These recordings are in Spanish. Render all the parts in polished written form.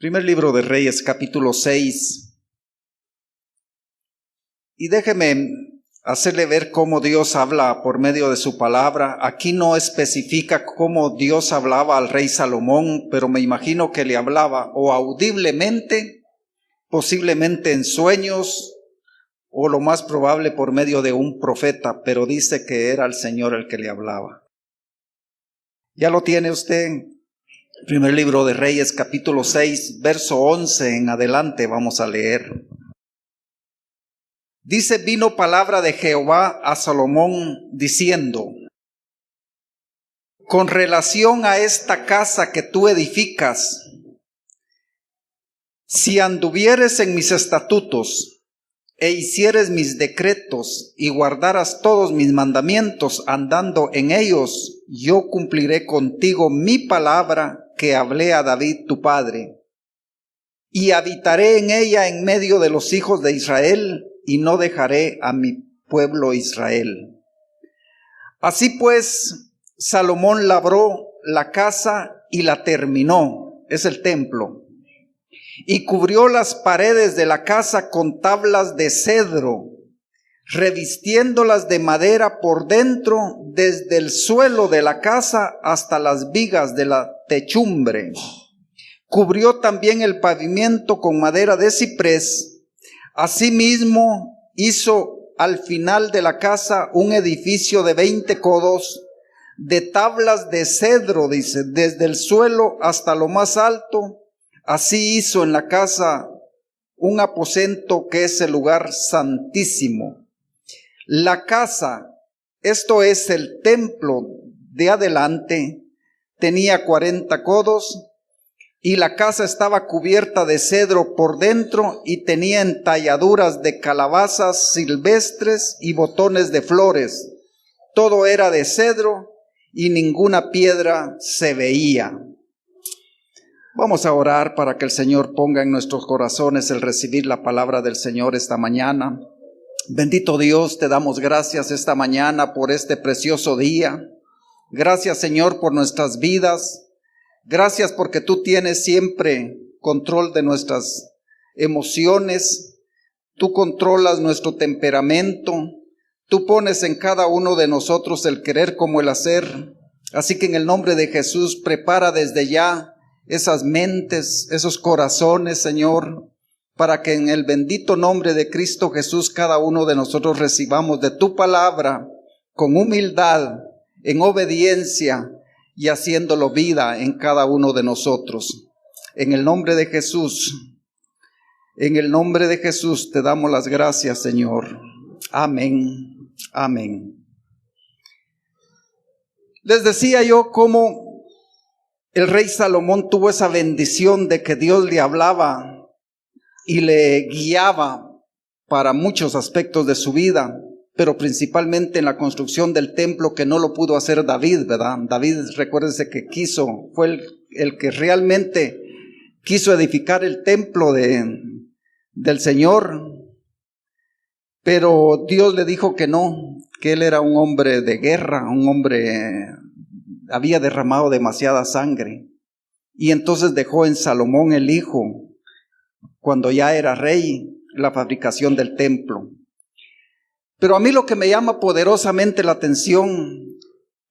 Primer libro de Reyes, capítulo 6. Y déjeme hacerle ver cómo Dios habla por medio de su palabra. Aquí no especifica cómo Dios hablaba al rey Salomón, pero me imagino que le hablaba o audiblemente, posiblemente en sueños, o lo más probable por medio de un profeta, pero dice que era el Señor el que le hablaba. ¿Ya lo tiene usted? Primer libro de Reyes, capítulo 6, verso 11 en adelante vamos a leer. Dice: vino palabra de Jehová a Salomón diciendo: con relación a esta casa que tú edificas, si anduvieres en mis estatutos, e hicieres mis decretos, y guardaras todos mis mandamientos, andando en ellos, yo cumpliré contigo mi palabra que hablé a David tu padre, y habitaré en ella en medio de los hijos de Israel, y no dejaré a mi pueblo Israel. Así pues, Salomón labró la casa y la terminó, es el templo, y cubrió las paredes de la casa con tablas de cedro, revistiéndolas de madera por dentro, desde el suelo de la casa hasta las vigas de la techumbre. Cubrió también el pavimento con madera de ciprés. Asimismo hizo al final de la casa un edificio de 20 codos, de tablas de cedro, dice, desde el suelo hasta lo más alto. Así hizo en la casa un aposento que es el lugar santísimo. La casa, esto es el templo de adelante, tenía 40 codos, y la casa estaba cubierta de cedro por dentro, y tenía entalladuras de calabazas silvestres y botones de flores. Todo era de cedro, y ninguna piedra se veía. Vamos a orar para que el Señor ponga en nuestros corazones el recibir la palabra del Señor esta mañana. Bendito Dios, te damos gracias esta mañana por este precioso día. Gracias, Señor, por nuestras vidas. Gracias porque tú tienes siempre control de nuestras emociones. Tú controlas nuestro temperamento. Tú pones en cada uno de nosotros el querer como el hacer. Así que en el nombre de Jesús, prepara desde ya esas mentes, esos corazones, Señor, para que en el bendito nombre de Cristo Jesús cada uno de nosotros recibamos de tu palabra con humildad, en obediencia y haciéndolo vida en cada uno de nosotros. En el nombre de Jesús, te damos las gracias, Señor. Amén, amén. Les decía yo cómo el rey Salomón tuvo esa bendición de que Dios le hablaba y le guiaba para muchos aspectos de su vida, pero principalmente en la construcción del templo, que no lo pudo hacer David, ¿verdad? David, recuérdense que fue el que realmente quiso edificar el templo del Señor, pero Dios le dijo que no, que él era un hombre de guerra, había derramado demasiada sangre, y entonces dejó en Salomón el hijo, cuando ya era rey, la fabricación del templo. Pero a mí lo que me llama poderosamente la atención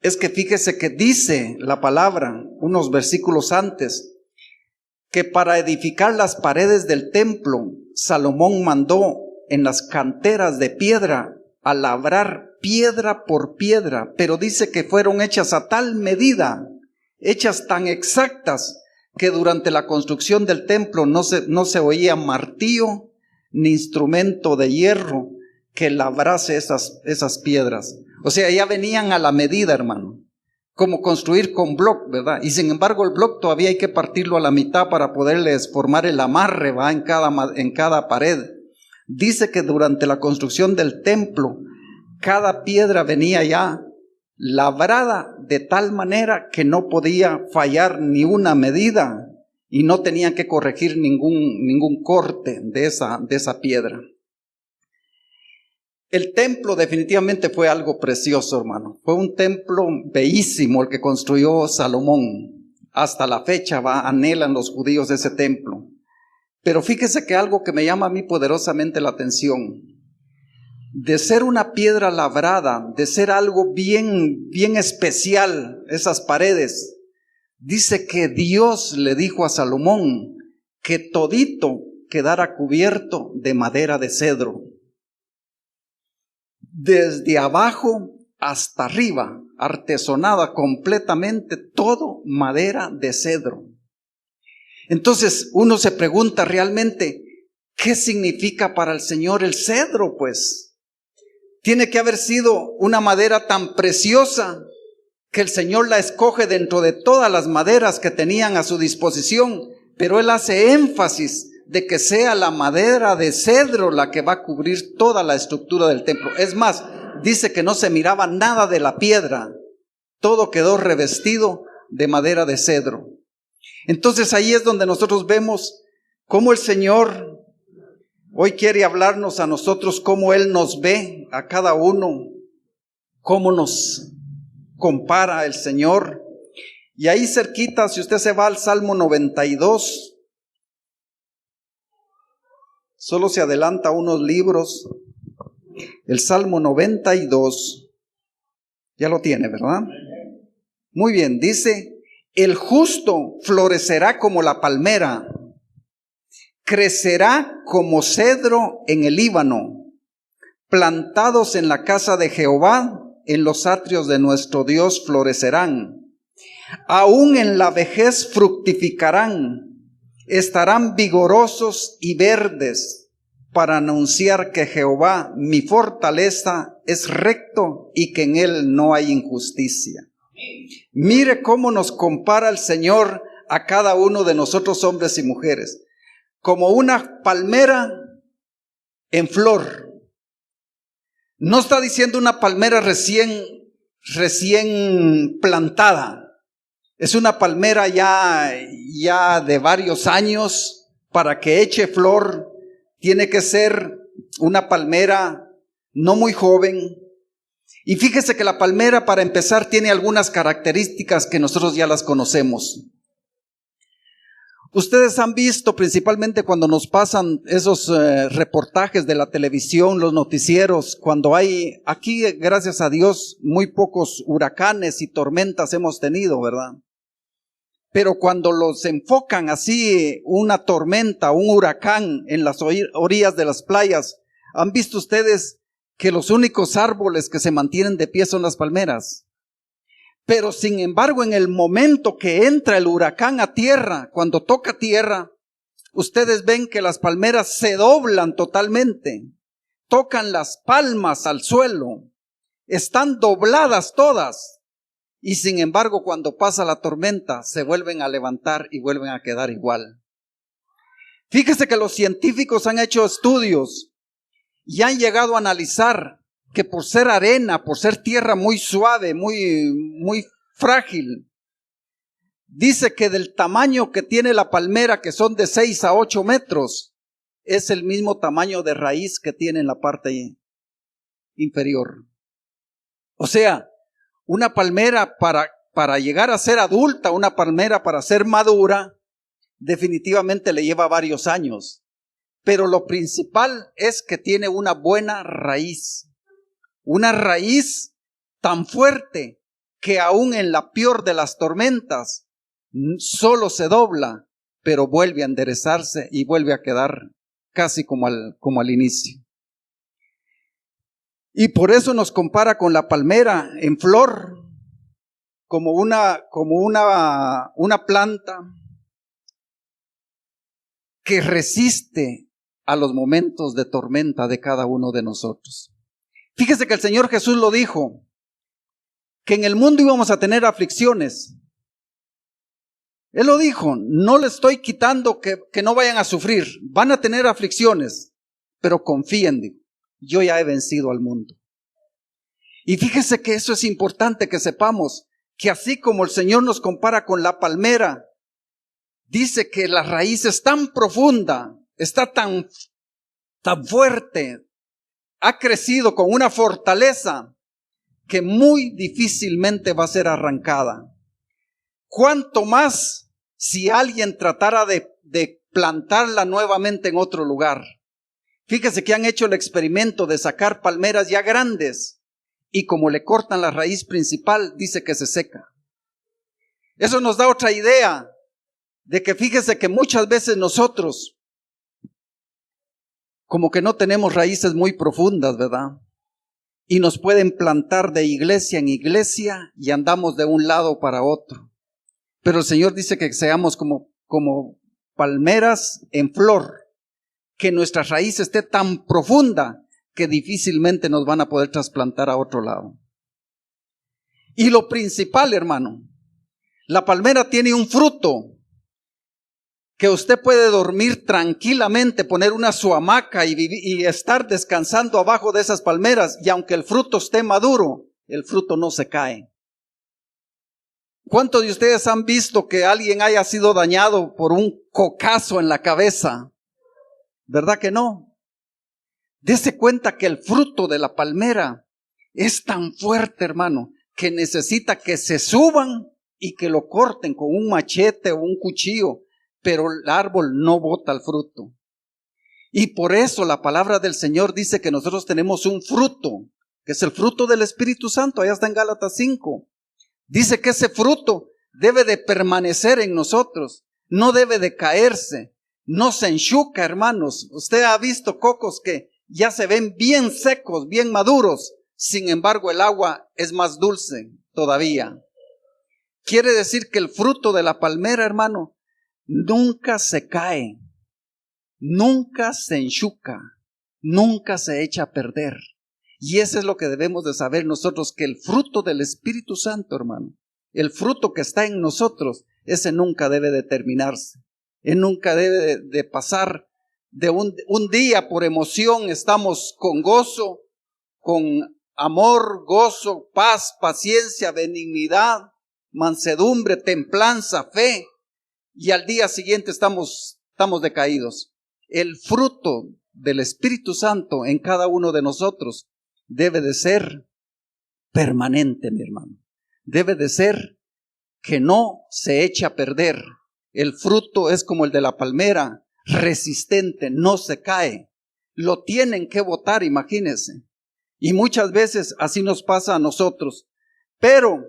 es que fíjese que dice la palabra, unos versículos antes, que para edificar las paredes del templo, Salomón mandó en las canteras de piedra a labrar piedra por piedra, pero dice que fueron hechas a tal medida, hechas tan exactas, que durante la construcción del templo no se oía martillo ni instrumento de hierro que labrase esas piedras. O sea, ya venían a la medida, hermano, como construir con bloc, ¿verdad? Y sin embargo el bloc todavía hay que partirlo a la mitad para poderles formar el amarre, ¿va? En cada pared. Dice que durante la construcción del templo, cada piedra venía ya labrada de tal manera que no podía fallar ni una medida y no tenían que corregir ningún corte de esa piedra. El templo definitivamente fue algo precioso, hermano. Fue un templo bellísimo el que construyó Salomón. Hasta la fecha anhelan los judíos ese templo. Pero fíjese que algo que me llama a mí poderosamente la atención, de ser una piedra labrada, de ser algo bien, bien especial, esas paredes, dice que Dios le dijo a Salomón que todito quedara cubierto de madera de cedro. Desde abajo hasta arriba, artesonada completamente, todo madera de cedro. Entonces uno se pregunta realmente, ¿qué significa para el Señor el cedro? Pues tiene que haber sido una madera tan preciosa que el Señor la escoge dentro de todas las maderas que tenían a su disposición, pero Él hace énfasis de que sea la madera de cedro la que va a cubrir toda la estructura del templo. Es más, dice que no se miraba nada de la piedra, todo quedó revestido de madera de cedro. Entonces ahí es donde nosotros vemos cómo el Señor hoy quiere hablarnos a nosotros, cómo Él nos ve a cada uno, cómo nos compara el Señor. Y ahí cerquita, si usted se va al Salmo 92, solo se adelanta unos libros, el Salmo 92, ya lo tiene, ¿verdad? Muy bien, dice: el justo florecerá como la palmera, crecerá como cedro en el Líbano, plantados en la casa de Jehová, en los atrios de nuestro Dios florecerán. Aún en la vejez fructificarán, estarán vigorosos y verdes, para anunciar que Jehová, mi fortaleza, es recto y que en él no hay injusticia. Mire cómo nos compara el Señor a cada uno de nosotros, hombres y mujeres, como una palmera en flor. No está diciendo una palmera recién plantada. Es una palmera ya de varios años. Para que eche flor, tiene que ser una palmera no muy joven. Y fíjese que la palmera, para empezar, tiene algunas características que nosotros ya las conocemos. Ustedes han visto, principalmente cuando nos pasan esos reportajes de la televisión, los noticieros, cuando hay, aquí gracias a Dios, muy pocos huracanes y tormentas hemos tenido, ¿verdad? Pero cuando los enfocan así, una tormenta, un huracán en las orillas de las playas, ¿han visto ustedes que los únicos árboles que se mantienen de pie son las palmeras? Pero sin embargo, en el momento que entra el huracán a tierra, cuando toca tierra, ustedes ven que las palmeras se doblan totalmente, tocan las palmas al suelo, están dobladas todas. Y sin embargo, cuando pasa la tormenta, se vuelven a levantar y vuelven a quedar igual. Fíjese que los científicos han hecho estudios y han llegado a analizar que por ser arena, por ser tierra muy suave, muy frágil, dice que del tamaño que tiene la palmera, que son de 6 a 8 metros, es el mismo tamaño de raíz que tiene en la parte inferior. O sea, una palmera para llegar a ser adulta, una palmera para ser madura, definitivamente le lleva varios años. Pero lo principal es que tiene una buena raíz. Una raíz tan fuerte que aún en la peor de las tormentas solo se dobla, pero vuelve a enderezarse y vuelve a quedar casi como al inicio. Y por eso nos compara con la palmera en flor, como una planta que resiste a los momentos de tormenta de cada uno de nosotros. Fíjese que el Señor Jesús lo dijo, que en el mundo íbamos a tener aflicciones. Él lo dijo, no le estoy quitando que no vayan a sufrir, van a tener aflicciones, pero confíen, digo, yo ya he vencido al mundo. Y fíjese que eso es importante que sepamos, que así como el Señor nos compara con la palmera, dice que la raíz es tan profunda, está tan fuerte, ha crecido con una fortaleza que muy difícilmente va a ser arrancada. Cuanto más si alguien tratara de plantarla nuevamente en otro lugar. Fíjese que han hecho el experimento de sacar palmeras ya grandes y como le cortan la raíz principal, dice que se seca. Eso nos da otra idea de que fíjese que muchas veces nosotros como que no tenemos raíces muy profundas, ¿verdad? Y nos pueden plantar de iglesia en iglesia y andamos de un lado para otro. Pero el Señor dice que seamos como palmeras en flor, que nuestra raíz esté tan profunda que difícilmente nos van a poder trasplantar a otro lado. Y lo principal, hermano, la palmera tiene un fruto que usted puede dormir tranquilamente, poner su hamaca y estar descansando abajo de esas palmeras, y aunque el fruto esté maduro, el fruto no se cae. ¿Cuántos de ustedes han visto que alguien haya sido dañado por un cocazo en la cabeza? ¿Verdad que no? Dese cuenta que el fruto de la palmera es tan fuerte, hermano, que necesita que se suban y que lo corten con un machete o un cuchillo, pero el árbol no bota el fruto. Y por eso la palabra del Señor dice que nosotros tenemos un fruto, que es el fruto del Espíritu Santo. Allá está en Gálatas 5. Dice que ese fruto debe de permanecer en nosotros, no debe de caerse, no se enchuca, hermanos. Usted ha visto cocos que ya se ven bien secos, bien maduros, sin embargo el agua es más dulce todavía. Quiere decir que el fruto de la palmera, hermano, nunca se cae, nunca se enchuca, nunca se echa a perder. Y eso es lo que debemos de saber nosotros, que el fruto del Espíritu Santo, hermano, el fruto que está en nosotros, ese nunca debe de terminarse. Él nunca debe de pasar de un día por emoción, estamos con gozo, con amor, gozo, paz, paciencia, benignidad, mansedumbre, templanza, fe, y al día siguiente estamos decaídos. El fruto del Espíritu Santo en cada uno de nosotros debe de ser permanente, mi hermano. Debe de ser que no se eche a perder. El fruto es como el de la palmera, resistente, no se cae. Lo tienen que botar, imagínense. Y muchas veces así nos pasa a nosotros. Pero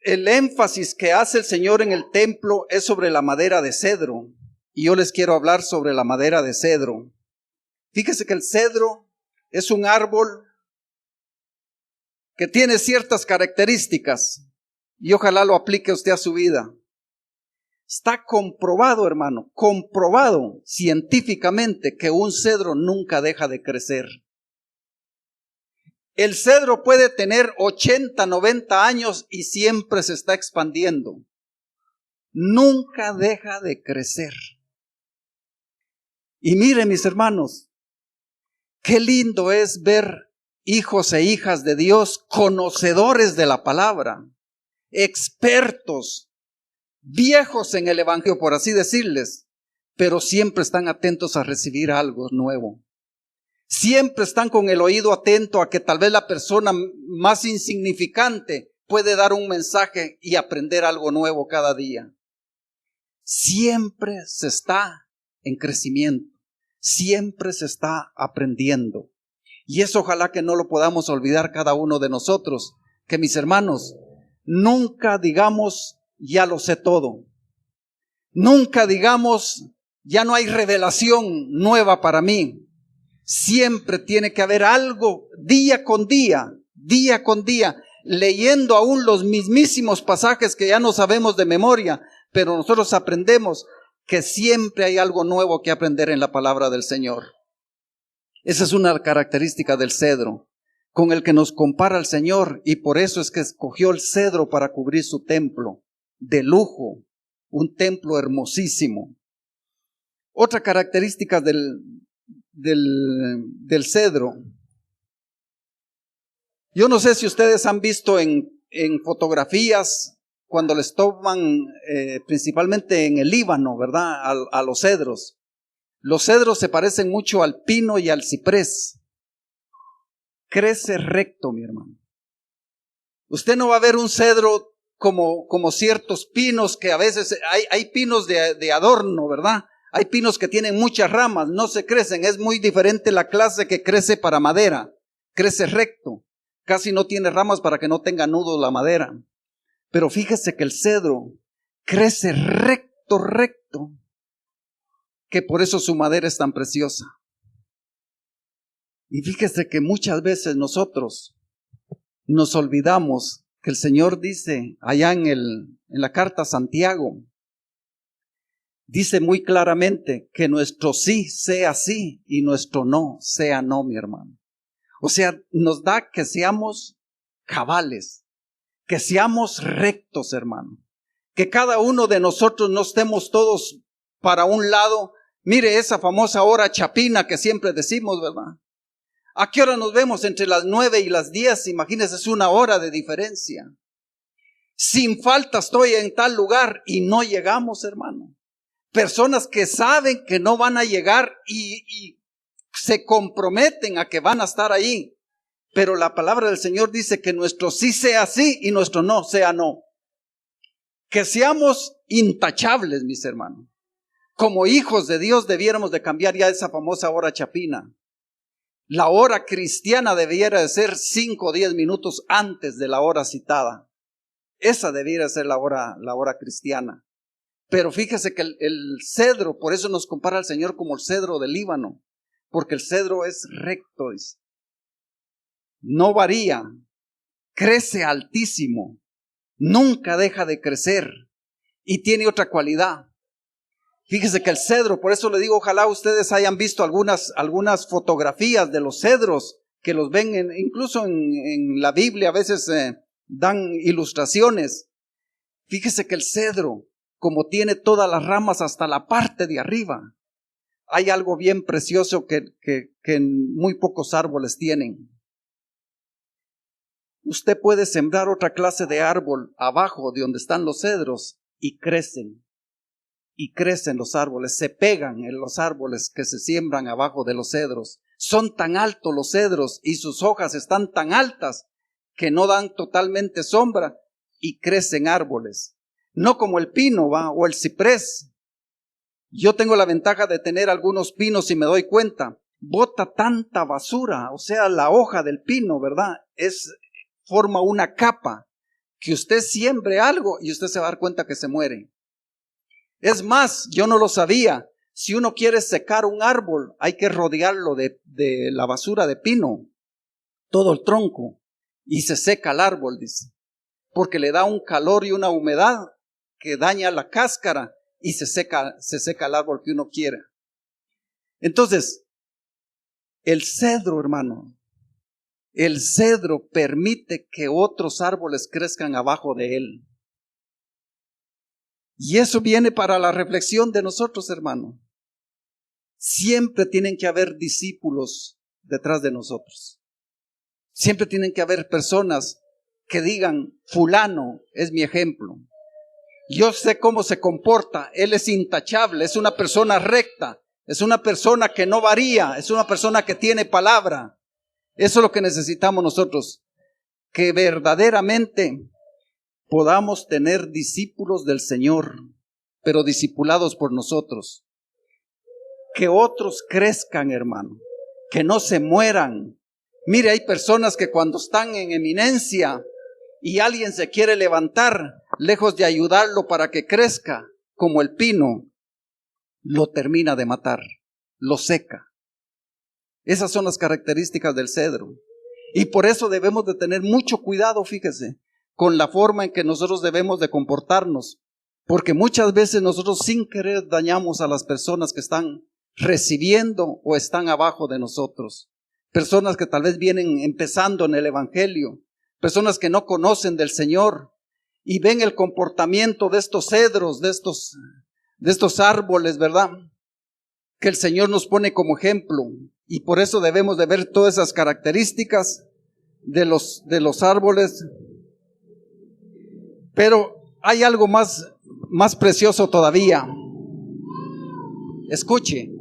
el énfasis que hace el Señor en el templo es sobre la madera de cedro. Y yo les quiero hablar sobre la madera de cedro. Fíjese que el cedro es un árbol que tiene ciertas características y ojalá lo aplique usted a su vida. Está comprobado, hermano, comprobado científicamente que un cedro nunca deja de crecer. El cedro puede tener 80, 90 años y siempre se está expandiendo. Nunca deja de crecer. Y miren, mis hermanos, qué lindo es ver hijos e hijas de Dios, conocedores de la palabra, expertos, viejos en el evangelio, por así decirles, pero siempre están atentos a recibir algo nuevo. Siempre están con el oído atento a que tal vez la persona más insignificante puede dar un mensaje y aprender algo nuevo cada día. Siempre se está en crecimiento, siempre se está aprendiendo. Y eso ojalá que no lo podamos olvidar cada uno de nosotros, que mis hermanos, nunca digamos ya lo sé todo. Nunca digamos ya no hay revelación nueva para mí. Siempre tiene que haber algo día con día, leyendo aún los mismísimos pasajes que ya no sabemos de memoria, pero nosotros aprendemos que siempre hay algo nuevo que aprender en la palabra del Señor. Esa es una característica del cedro, con el que nos compara el Señor, y por eso es que escogió el cedro para cubrir su templo, de lujo, un templo hermosísimo. Otra característica del cedro. Yo no sé si ustedes han visto en fotografías cuando les toman principalmente en el Líbano, ¿verdad? A los cedros. Los cedros se parecen mucho al pino y al ciprés. Crece recto, mi hermano. Usted no va a ver un cedro como ciertos pinos que a veces hay pinos de adorno, ¿verdad? Hay pinos que tienen muchas ramas, no se crecen. Es muy diferente la clase que crece para madera. Crece recto. Casi no tiene ramas para que no tenga nudos la madera. Pero fíjese que el cedro crece recto, que por eso su madera es tan preciosa. Y fíjese que muchas veces nosotros nos olvidamos que el Señor dice allá en la carta a Santiago, dice muy claramente que nuestro sí sea sí y nuestro no sea no, mi hermano. O sea, nos da que seamos cabales, que seamos rectos, hermano. Que cada uno de nosotros no estemos todos para un lado. Mire esa famosa hora chapina que siempre decimos, ¿verdad? ¿A qué hora nos vemos? Entre las 9 y las 10, imagínense, es una hora de diferencia. Sin falta estoy en tal lugar y no llegamos, hermano. Personas que saben que no van a llegar y se comprometen a que van a estar ahí. Pero la palabra del Señor dice que nuestro sí sea sí y nuestro no sea no. Que seamos intachables, mis hermanos. Como hijos de Dios debiéramos de cambiar ya esa famosa hora chapina. La hora cristiana debiera de ser 5 o 10 minutos antes de la hora citada. Esa debiera ser la hora cristiana. Pero fíjese que el cedro, por eso nos compara al Señor como el cedro del Líbano, porque el cedro es recto, dice. No varía, crece altísimo, nunca deja de crecer y tiene otra cualidad. Fíjese que el cedro, por eso le digo, ojalá ustedes hayan visto algunas fotografías de los cedros, que los ven incluso en la Biblia, a veces dan ilustraciones. Fíjese que el cedro, como tiene todas las ramas hasta la parte de arriba, hay algo bien precioso que muy pocos árboles tienen. Usted puede sembrar otra clase de árbol abajo de donde están los cedros y crecen los árboles, se pegan en los árboles que se siembran abajo de los cedros. Son tan altos los cedros y sus hojas están tan altas que no dan totalmente sombra y crecen árboles. No como el pino, o el ciprés. Yo tengo la ventaja de tener algunos pinos y me doy cuenta, bota tanta basura, o sea, la hoja del pino, ¿verdad? Forma una capa, que usted siembre algo y usted se va a dar cuenta que se muere. Es más, yo no lo sabía, si uno quiere secar un árbol, hay que rodearlo de la basura de pino, todo el tronco, y se seca el árbol, dice, porque le da un calor y una humedad que daña la cáscara y se seca el árbol que uno quiera. Entonces, el cedro, hermano, el cedro permite que otros árboles crezcan abajo de él. Y eso viene para la reflexión de nosotros, hermano. Siempre tienen que haber discípulos detrás de nosotros. Siempre tienen que haber personas que digan, fulano es mi ejemplo. Yo sé cómo se comporta, él es intachable, es una persona recta, es una persona que no varía, es una persona que tiene palabra. Eso es lo que necesitamos nosotros, que verdaderamente podamos tener discípulos del Señor, pero discipulados por nosotros. Que otros crezcan, hermano, que no se mueran. Mire, hay personas que cuando están en eminencia y alguien se quiere levantar, lejos de ayudarlo para que crezca, como el pino, lo termina de matar, lo seca. Esas son las características del cedro. Y por eso debemos de tener mucho cuidado, fíjese, con la forma en que nosotros debemos de comportarnos, porque muchas veces nosotros sin querer dañamos a las personas que están recibiendo o están abajo de nosotros, personas que tal vez vienen empezando en el evangelio, personas que no conocen del Señor y ven el comportamiento de estos cedros, de estos árboles, ¿verdad? Que el Señor nos pone como ejemplo, y por eso debemos de ver todas esas características de los árboles. Pero hay algo más precioso todavía. Escuche,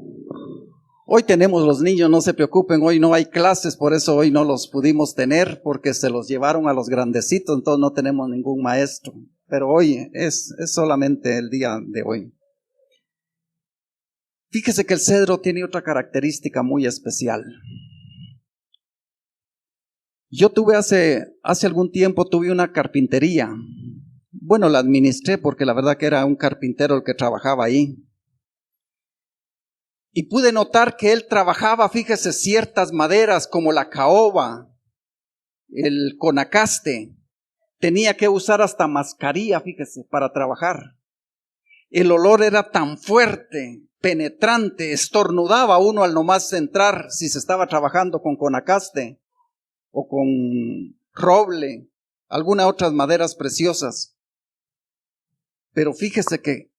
Hoy tenemos los niños, no se preocupen, hoy no hay clases, por eso hoy no los pudimos tener, porque se los llevaron a los grandecitos, entonces no tenemos ningún maestro. Pero hoy es solamente el día de hoy. Fíjese que el cedro tiene otra característica muy especial. Yo tuve hace algún tiempo, tuve una carpintería. Bueno, la administré porque la verdad que era un carpintero el que trabajaba ahí. Y pude notar que él trabajaba, fíjese, ciertas maderas como la caoba, el conacaste. Tenía que usar hasta mascarilla, fíjese, para trabajar. El olor era tan fuerte, penetrante, estornudaba uno al nomás entrar si se estaba trabajando con conacaste o con roble, algunas otras maderas preciosas. Pero fíjese que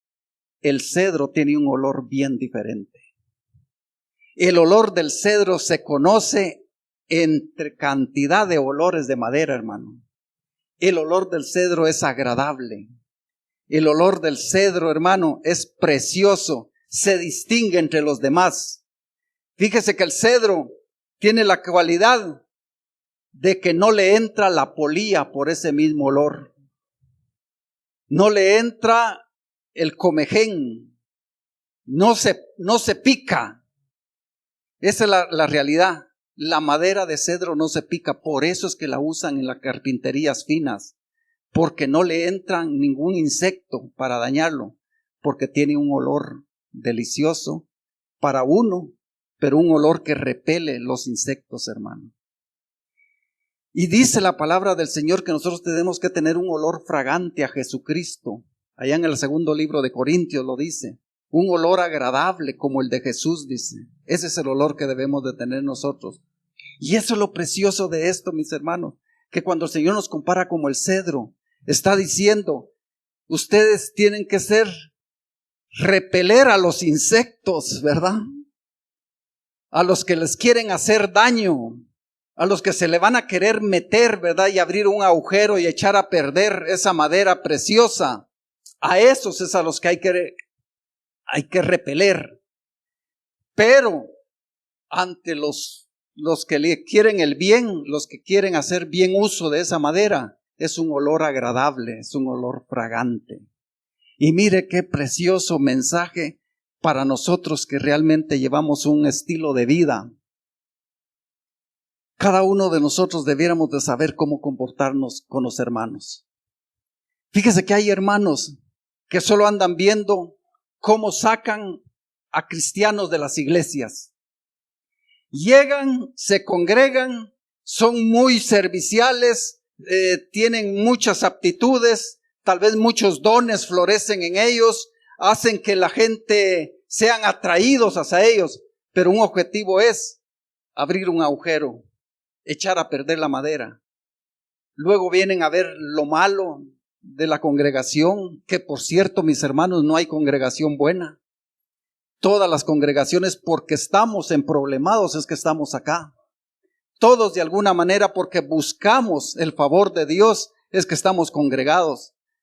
el cedro tiene un olor bien diferente. El olor del cedro se conoce entre cantidad de olores de madera, hermano. El olor del cedro es agradable. El olor del cedro, hermano, es precioso. Se distingue entre los demás. Fíjese que el cedro tiene la cualidad de que no le entra la polilla por ese mismo olor. No le entra el comején. No se pica. Esa es la realidad. La madera de cedro no se pica, por eso es que la usan en las carpinterías finas, porque no le entran ningún insecto para dañarlo, porque tiene un olor delicioso para uno, pero un olor que repele los insectos, hermano. Y dice la palabra del Señor que nosotros tenemos que tener un olor fragante a Jesucristo. Allá en el 2 libro de Corintios lo dice. Un olor agradable como el de Jesús, dice. Ese es el olor que debemos de tener nosotros. Y eso es lo precioso de esto, mis hermanos, que cuando el Señor nos compara como el cedro, está diciendo, ustedes tienen que repeler a los insectos, ¿verdad? A los que les quieren hacer daño, a los que se le van a querer meter, ¿verdad? Y abrir un agujero y echar a perder esa madera preciosa. A esos es a los que hay que repeler. Pero ante los que le quieren el bien, los que quieren hacer bien uso de esa madera, es un olor agradable, es un olor fragante. Y mire qué precioso mensaje para nosotros que realmente llevamos un estilo de vida. Cada uno de nosotros debiéramos de saber cómo comportarnos con los hermanos. Fíjese que hay hermanos que solo andan viendo cómo sacan a cristianos de las iglesias. Llegan, se congregan, son muy serviciales, tienen muchas aptitudes, tal vez muchos dones florecen en ellos, hacen que la gente sean atraídos hacia ellos, pero un objetivo es abrir un agujero, echar a perder la madera. Luego vienen a ver lo malo de la congregación, que por cierto, mis hermanos, no hay congregación buena. Todas las congregaciones, porque estamos emproblemados, es que estamos acá. Todos de alguna manera, porque buscamos el favor de Dios, es que estamos congregados.